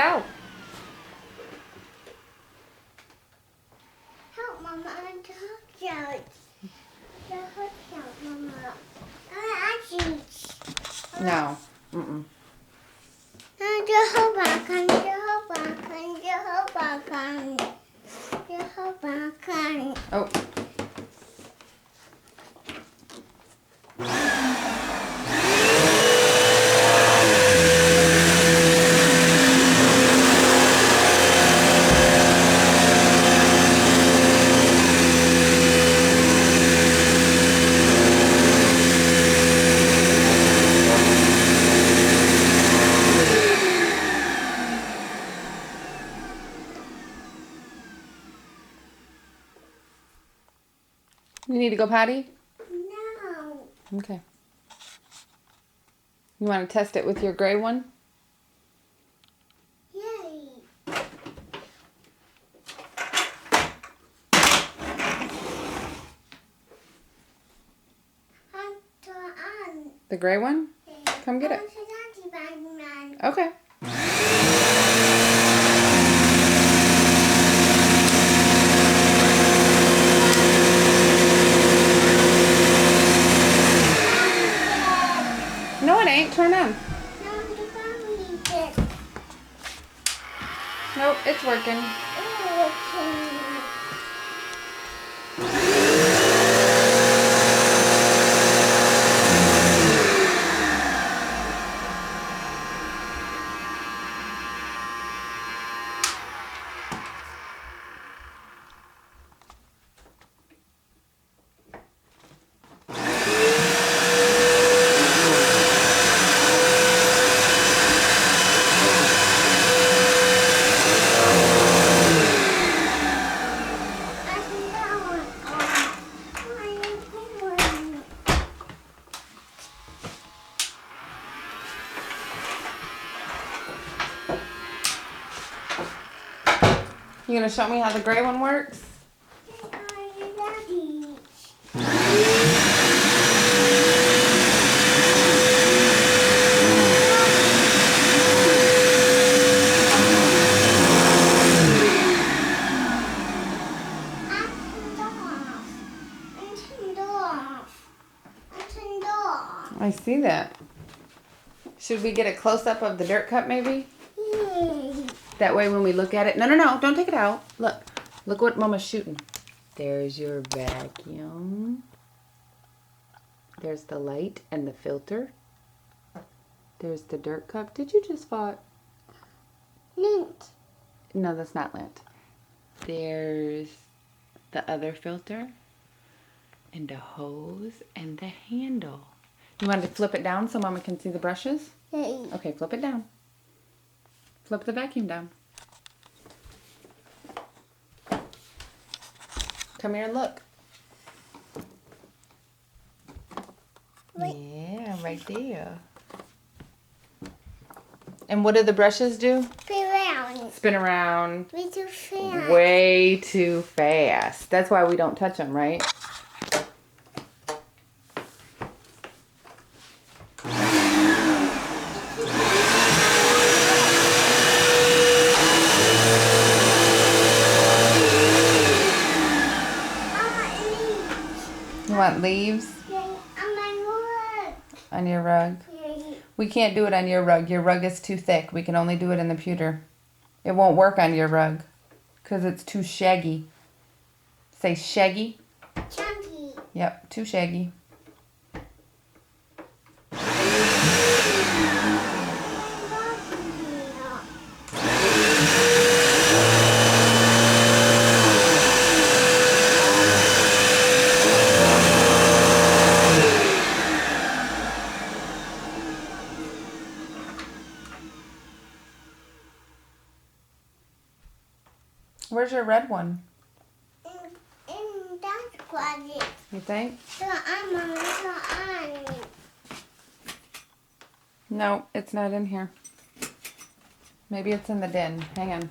out. Help, Mama. I want to hook out. The hook out, Mama. I cheat. No. Mm-mm. Oh. You need to go potty? No. Okay. You want to test it with your gray one? Yay. The gray one? Come get it. Okay. No, it ain't. Turn on. Nope, it's working. You gonna show me how the gray one works? I see that. Should we get a close-up of the dirt cup maybe? That way when we look at it... No, don't take it out. Look what Mama's shooting. There's your vacuum. There's the light and the filter. There's the dirt cup. Did you just fart? Lint. No, that's not lint. There's the other filter and the hose and the handle. You want to flip it down so Mama can see the brushes? Okay, flip it down. Flip the vacuum down. Come here and look. Yeah, right there. And what do the brushes do? Spin around. Spin around. Way too fast. Way too fast. That's why we don't touch them, right? You want leaves? On your rug? We can't do it on your rug. Your rug is too thick. We can only do it in the pewter. It won't work on your rug because it's too shaggy. Say shaggy. Chunky. Yep, too shaggy. Where's your red one? In that closet. You think? So I'm on. No, it's not in here. Maybe it's in the den. Hang on.